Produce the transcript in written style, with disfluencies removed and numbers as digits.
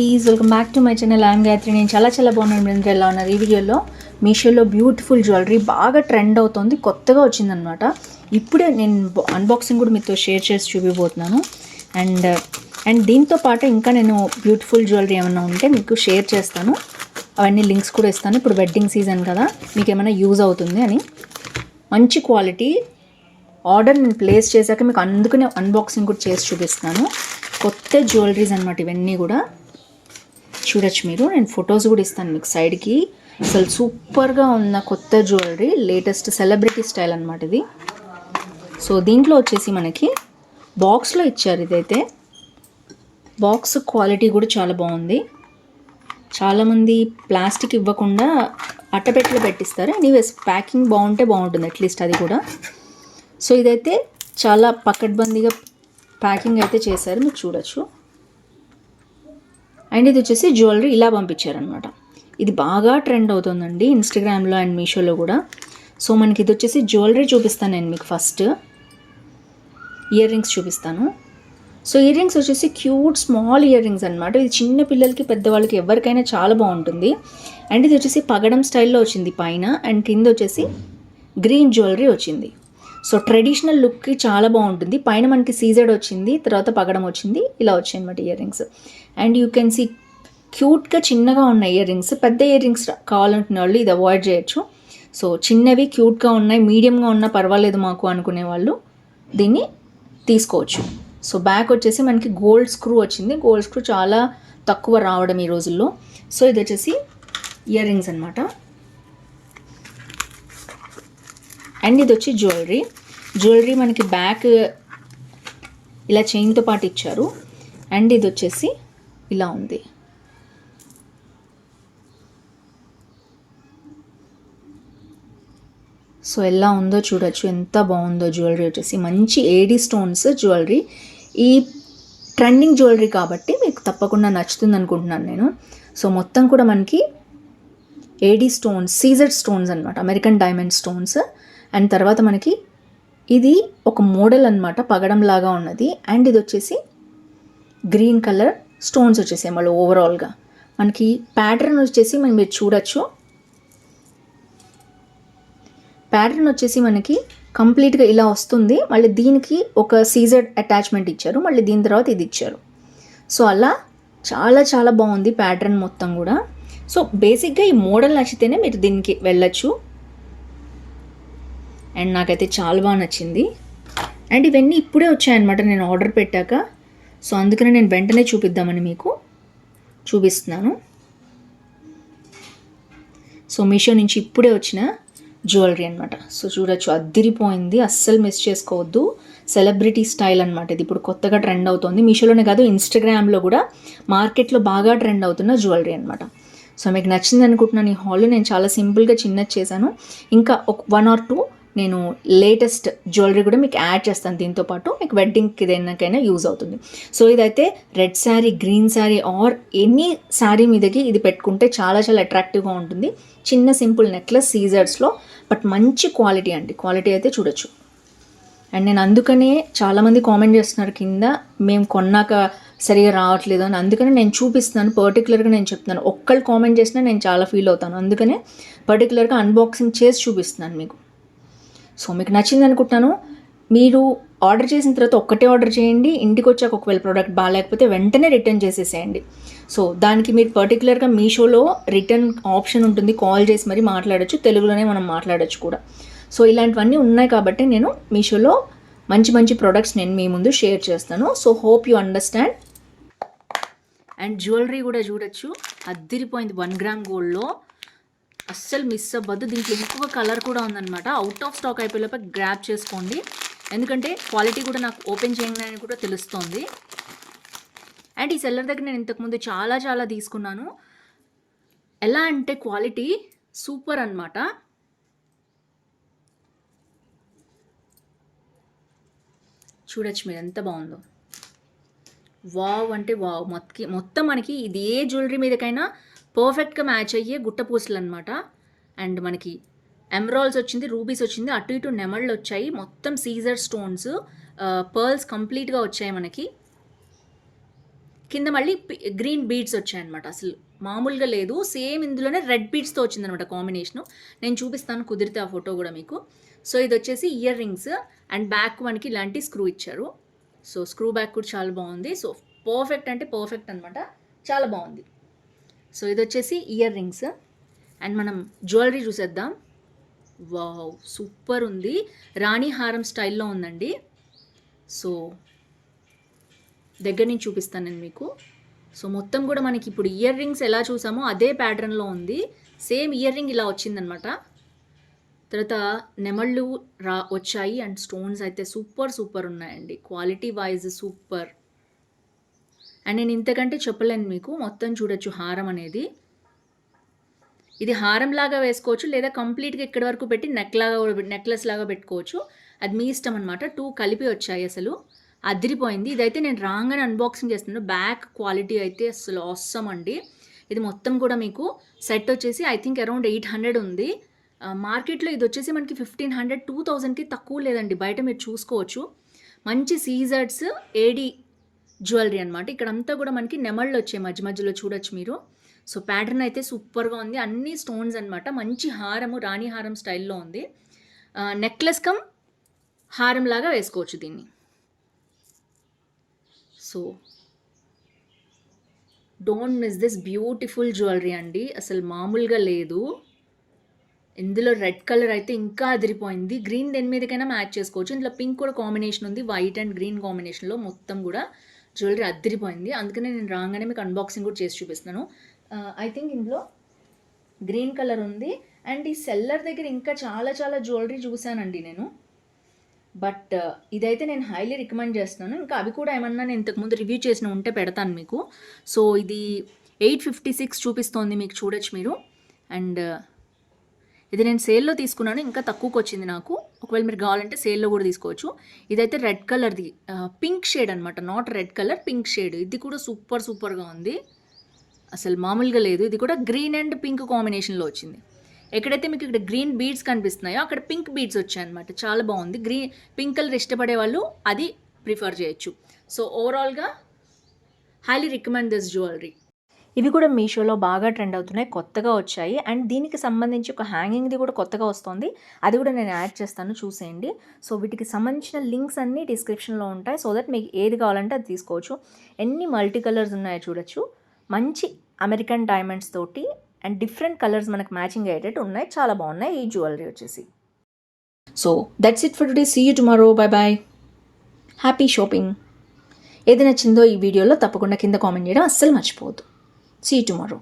Please welcome back to my channel. I'm Gayatri. నేను చాలా బాగున్నాను. మీరు ఎలా ఉన్నారు? ఈ వీడియోలో మీషోలో బ్యూటిఫుల్ జ్యువెలరీ బాగా ట్రెండ్ అవుతుంది, కొత్తగా వచ్చిందనమాట. ఇప్పుడే నేను అన్బాక్సింగ్ కూడా మీతో షేర్ చేసి చూపిపోతున్నాను. అండ్ దీంతో పాటు ఇంకా నేను బ్యూటిఫుల్ జ్యువెలరీ ఏమైనా ఉంటే మీకు షేర్ చేస్తాను. అవన్నీ లింక్స్ కూడా ఇస్తాను. ఇప్పుడు వెడ్డింగ్ సీజన్ కదా, మీకు ఏమైనా యూజ్ అవుతుంది అని. మంచి క్వాలిటీ ఆర్డర్ నేను ప్లేస్ చేశాక మీకు అందుకనే అన్బాక్సింగ్ కూడా చేసి చూపిస్తున్నాను. కొత్త జ్యువెలరీస్ అనమాట ఇవన్నీ కూడా. చూడొచ్చు మీరు. నేను ఫొటోస్ కూడా ఇస్తాను మీకు సైడ్కి. అసలు సూపర్గా ఉన్న కొత్త జ్యువెలరీ, లేటెస్ట్ సెలబ్రిటీ స్టైల్ అనమాట ఇది. సో దీంట్లో వచ్చేసి మనకి బాక్స్లో ఇచ్చారు. ఇదైతే బాక్స్ క్వాలిటీ కూడా చాలా బాగుంది. చాలామంది ప్లాస్టిక్ ఇవ్వకుండా అట్టపెట్టెలో పెట్టిస్తారు. ఎనీవేస్ ప్యాకింగ్ బాగుంటే బాగుంటుంది అట్లీస్ట్ అది కూడా. సో ఇదైతే చాలా పకడ్బందీగా ప్యాకింగ్ అయితే చేశారు, మీరు చూడొచ్చు. అండ్ ఇది వచ్చేసి జ్యువెలరీ ఇలా పంపించారనమాట. ఇది బాగా ట్రెండ్ అవుతుందండి ఇన్స్టాగ్రామ్లో అండ్ మీషోలో కూడా. సో మనకి ఇది వచ్చేసి జ్యువెలరీ చూపిస్తాను నేను మీకు. ఫస్ట్ ఇయర్ రింగ్స్ చూపిస్తాను. సో ఇయర్ రింగ్స్ వచ్చేసి క్యూట్ స్మాల్ ఇయర్ రింగ్స్ అనమాట. ఇది చిన్న పిల్లలకి పెద్దవాళ్ళకి ఎవరికైనా చాలా బాగుంటుంది. అండ్ ఇది వచ్చేసి పగడం స్టైల్లో వచ్చింది పైన, అండ్ కింద వచ్చేసి గ్రీన్ జ్యువెలరీ వచ్చింది. సో ట్రెడిషనల్ లుక్కి చాలా బాగుంటుంది. పైన మనకి సీజెడ్ వచ్చింది, తర్వాత పగడం వచ్చింది, ఇలా వచ్చాయి అనమాట earrings. And you can see క్యూట్గా చిన్నగా ఉన్న ఇయర్ రింగ్స్. పెద్ద ఇయర్ రింగ్స్ కావాలంటున్న వాళ్ళు ఇది అవాయిడ్ చేయొచ్చు. సో చిన్నవి క్యూట్గా ఉన్నాయి, మీడియంగా ఉన్నా పర్వాలేదు మాకు అనుకునే వాళ్ళు దీన్ని తీసుకోవచ్చు. సో బ్యాక్ వచ్చేసి మనకి గోల్డ్ స్క్రూ వచ్చింది. గోల్డ్ స్క్రూ చాలా తక్కువ రావడం ఈ రోజుల్లో. సో ఇది వచ్చేసి ఇయర్ రింగ్స్ అనమాట. అండ్ ఇది వచ్చి జ్యువెలరీ మనకి బ్యాక్ ఇలా చైన్తో పాటు ఇచ్చారు. అండ్ ఇది వచ్చేసి ఇలా ఉంది. సో ఎలా ఉందో చూడొచ్చు, ఎంత బాగుందో జ్యువెలరీ. వచ్చేసి మంచి ఏడీ స్టోన్స్ జ్యువెలరీ. ఈ ట్రెండింగ్ జ్యువెలరీ కాబట్టి మీకు తప్పకుండా నచ్చుతుంది అనుకుంటున్నాను నేను. సో మొత్తం కూడా మనకి ఏడీ స్టోన్స్, సీజెడ్ స్టోన్స్ అనమాట, అమెరికన్ డైమండ్ స్టోన్స్. అండ్ తర్వాత మనకి ఇది ఒక మోడల్ అనమాట, పగడం లాగా ఉన్నది. అండ్ ఇది వచ్చేసి గ్రీన్ కలర్ స్టోన్స్ వచ్చేసాయి మళ్ళీ ఓవరాల్గా. మనకి ప్యాటర్న్ వచ్చేసి మీరు చూడొచ్చు. ప్యాటర్న్ వచ్చేసి మనకి కంప్లీట్గా ఇలా వస్తుంది. మళ్ళీ దీనికి ఒక సీజెడ్ అటాచ్మెంట్ ఇచ్చారు, మళ్ళీ దీని తర్వాత ఇది ఇచ్చారు. సో అలా చాలా బాగుంది ప్యాటర్న్ మొత్తం కూడా. సో బేసిక్గా ఈ మోడల్ నచ్చితేనే మీరు దీనికి వెళ్ళచ్చు. అండ్ నాకైతే చాలా బాగా నచ్చింది. అండ్ ఇవన్నీ ఇప్పుడే వచ్చాయన్నమాట నేను ఆర్డర్ పెట్టాక. సో అందుకనే నేను వెంటనే చూపిద్దామని మీకు చూపిస్తున్నాను. సో మీషో నుంచి ఇప్పుడే వచ్చిన జ్యువెలరీ అనమాట. సో చూడొచ్చు, అద్దిరిపోయింది, అస్సలు మిస్ చేసుకోవద్దు. సెలబ్రిటీ స్టైల్ అనమాట ఇది. ఇప్పుడు కొత్తగా ట్రెండ్ అవుతుంది. మీషోలోనే కాదు, ఇన్స్టాగ్రామ్లో కూడా మార్కెట్లో బాగా ట్రెండ్ అవుతున్న జ్యువెలరీ అనమాట. సో మీకు నచ్చింది అనుకుంటున్నాను. ఈ హాల్ నేను చాలా సింపుల్గా చిన్నది చేశాను. ఇంకా ఒక 1 or 2 నేను లేటెస్ట్ జ్యువెలరీ కూడా మీకు యాడ్ చేస్తాను దీంతో పాటు. మీకు వెడ్డింగ్కి దేనికైనా యూజ్ అవుతుంది. సో ఇదైతే red sari, green sari or any sari మీదకి ఇది పెట్టుకుంటే చాలా అట్రాక్టివ్గా ఉంటుంది. చిన్న సింపుల్ నెక్లెస్ సీజర్స్లో, బట్ మంచి క్వాలిటీ అండి. క్వాలిటీ అయితే చూడొచ్చు. అండ్ నేను అందుకనే చాలామంది కామెంట్ చేస్తున్నారు కింద, మేము కొన్నాక సరిగా రావట్లేదు అని. అందుకనే నేను చూపిస్తున్నాను, పర్టికులర్గా నేను చెప్తున్నాను. ఒక్కళ్ళు కామెంట్ చేసినా నేను చాలా ఫీల్ అవుతాను. అందుకనే పర్టికులర్గా అన్బాక్సింగ్ చేసి చూపిస్తున్నాను మీకు. సో మీకు నచ్చింది అనుకుంటున్నాను. మీరు ఆర్డర్ చేసిన తర్వాత ఒక్కటే ఆర్డర్ చేయండి. ఇంటికి వచ్చాక ఒకవేళ ప్రోడక్ట్ బాగాలేకపోతే వెంటనే రిటర్న్ చేసేసేయండి. సో దానికి మీరు పర్టికులర్గా మీషోలో రిటర్న్ ఆప్షన్ ఉంటుంది, కాల్ చేసి మరీ మాట్లాడచ్చు. తెలుగులోనే మనం మాట్లాడచ్చు కూడా. సో ఇలాంటివన్నీ ఉన్నాయి కాబట్టి నేను మీషోలో మంచి ప్రోడక్ట్స్ నేను మీ ముందు షేర్ చేస్తాను. So hope you understand. And jewellery కూడా చూడొచ్చు, అద్దిరిపోయింది. 1 గ్రామ్ గోల్డ్లో అస్సలు మిస్ అవ్వద్దు. దీంట్లో ఇంకొక కలర్ కూడా ఉందన్నమాట. అవుట్ ఆఫ్ స్టాక్ అయిపోయేలోపే గ్రాప్ చేసుకోండి, ఎందుకంటే క్వాలిటీ కూడా నాకు ఓపెన్ చేయగానే కూడా తెలుస్తుంది. అండ్ ఈ సెల్లర్ దగ్గర నేను ఇంతకుముందు చాలా తీసుకున్నాను. ఎలా అంటే క్వాలిటీ సూపర్ అన్నమాట. చూడొచ్చు మీరు ఎంత బాగుందో. వావ్ అంటే వావ్. మొత్తం మనకి ఇది ఏ జ్యువెలరీ మీదకైనా పర్ఫెక్ట్గా మ్యాచ్ అయ్యే గుట్ట పూసలు అనమాట. అండ్ మనకి ఎమరాల్డ్స్ వచ్చింది, రూబీస్ వచ్చింది, అటు ఇటు నెమళ్ళు వచ్చాయి. మొత్తం సీజర్ స్టోన్స్, పర్ల్స్ కంప్లీట్గా వచ్చాయి మనకి. కింద మళ్ళీ గ్రీన్ బీడ్స్ వచ్చాయన్నమాట. అసలు మామూలుగా లేదు. సేమ్ ఇందులోనే రెడ్ బీడ్స్తో వచ్చిందనమాట కాంబినేషను. నేను చూపిస్తాను కుదిరితే ఆ ఫోటో కూడా మీకు. సో ఇది వచ్చేసి ఇయర్ రింగ్స్ అండ్ బ్యాక్ మనకి ఇలాంటి స్క్రూ ఇచ్చారు. సో స్క్రూ బ్యాక్ కూడా చాలా బాగుంది. సో పర్ఫెక్ట్ అంటే పర్ఫెక్ట్ అనమాట, చాలా బాగుంది. సో ఇది వచ్చేసి ఇయర్ రింగ్స్ అండ్ మనం జ్యువెలరీ చూసేద్దాం. వావ్, సూపర్ ఉంది. రాణి హారం స్టైల్లో ఉందండి. సో దగ్గర నుంచి చూపిస్తాను నేను మీకు. సో మొత్తం కూడా మనకి ఇప్పుడు ఇయర్ రింగ్స్ ఎలా చూసామో అదే ప్యాటర్న్లో ఉంది. సేమ్ ఇయర్ రింగ్ ఇలా వచ్చిందనమాట. తర్వాత నెమళ్ళు వచ్చాయి అండ్ స్టోన్స్ అయితే సూపర్ ఉన్నాయండి. Quality wise super. అండ్ నేను ఇంతకంటే చెప్పలేను మీకు. మొత్తం చూడొచ్చు హారం అనేది. ఇది హారం లాగా వేసుకోవచ్చు, లేదా కంప్లీట్గా ఇక్కడి వరకు పెట్టి నెక్లెస్ లాగా పెట్టుకోవచ్చు. అది మీ ఇష్టం అనమాట. 2 కలిపి వచ్చాయి. అసలు అదిరిపోయింది. ఇదైతే నేను రాగానే అన్బాక్సింగ్ చేస్తున్నాను. బ్యాక్ క్వాలిటీ అయితే అసలు ఆసమ్ అండి. ఇది మొత్తం కూడా మీకు సెట్ వచ్చేసి ఐ థింక్ అరౌండ్ 800 ఉంది. మార్కెట్లో ఇది వచ్చేసి మనకి 1500, 2000కి తక్కువ లేదండి. బయట మీరు చూసుకోవచ్చు. మంచి సీజర్డ్స్ ఏడి జ్యువెలరీ అనమాట. ఇక్కడంతా కూడా మనకి నెమళ్ళు వచ్చాయి మధ్య మధ్యలో చూడొచ్చు మీరు. సో ప్యాటర్న్ అయితే సూపర్గా ఉంది. అన్ని స్టోన్స్ అనమాట. మంచి హారము, రాణి హారం స్టైల్లో ఉంది. నెక్లెస్ కమ్ హారం లాగా వేసుకోవచ్చు దీన్ని. So don't miss this beautiful jewellery అండి. అసలు మామూలుగా లేదు. ఇందులో రెడ్ కలర్ అయితే ఇంకా అదిరిపోయింది. గ్రీన్ దేని మీదకైనా మ్యాచ్ చేసుకోవచ్చు. ఇందులో పింక్ కూడా కాంబినేషన్ ఉంది. వైట్ అండ్ గ్రీన్ కాంబినేషన్లో మొత్తం కూడా జ్యువెలరీ అదిరిపోయింది. అందుకనే నేను రాగానే మీకు అన్బాక్సింగ్ కూడా చేసి చూపిస్తున్నాను. ఐ థింక్ ఇందులో గ్రీన్ కలర్ ఉంది. అండ్ ఈ సెల్లర్ దగ్గర ఇంకా చాలా జ్యువెలరీ చూశానండి నేను. బట్ ఇదైతే నేను హైలీ రికమెండ్ చేస్తున్నాను. ఇంకా అవి కూడా ఏమన్నా నేను ఇంతకుముందు రివ్యూ చేసిన ఉంటే పెడతాను మీకు. సో ఇది 856 చూపిస్తోంది మీకు, చూడొచ్చు మీరు. అండ్ ఇది నేను సేల్లో తీసుకున్నాను. ఇంకా తక్కువకి వచ్చింది నాకు. ఒకవేళ మీరు కావాలంటే సేల్లో కూడా తీసుకోవచ్చు. ఇదైతే రెడ్ కలర్ది, పింక్ షేడ్ అనమాట. Not red colour, pink shade. ఇది కూడా సూపర్గా ఉంది. అసలు మామూలుగా లేదు. ఇది కూడా గ్రీన్ అండ్ పింక్ కాంబినేషన్లో వచ్చింది. ఎక్కడైతే మీకు ఇక్కడ గ్రీన్ బీడ్స్ కనిపిస్తున్నాయో అక్కడ పింక్ బీడ్స్ వచ్చాయన్నమాట. చాలా బాగుంది. పింక్ కలర్ ఇష్టపడే వాళ్ళు అది ప్రిఫర్ చేయొచ్చు. సో ఓవరాల్గా హైలీ రికమెండ్ దిస్ జ్యువెలరీ. ఇవి కూడా మీషోలో బాగా ట్రెండ్ అవుతున్నాయి, కొత్తగా వచ్చాయి. అండ్ దీనికి సంబంధించి ఒక హ్యాంగింగ్ది కూడా కొత్తగా వస్తుంది. అది కూడా నేను యాడ్ చేస్తాను, చూసేయండి. సో వీటికి సంబంధించిన లింక్స్ అన్నీ డిస్క్రిప్షన్లో ఉంటాయి. సో దట్ మీకు ఏది కావాలంటే అది తీసుకోవచ్చు. ఎన్ని మల్టీ కలర్స్ ఉన్నాయో చూడొచ్చు. మంచి అమెరికన్ డైమండ్స్ తోటి అండ్ డిఫరెంట్ కలర్స్ మనకు మ్యాచింగ్ అయ్యేటట్టు ఉన్నాయి. చాలా బాగున్నాయి ఈ జ్యువెలరీ వచ్చేసి. So that's it for today. See you tomorrow. Bye. Happy shopping. ఏది నచ్చిందో ఈ వీడియోలో తప్పకుండా కింద కామెంట్ చేయడం అస్సలు మర్చిపోవద్దు. See you tomorrow.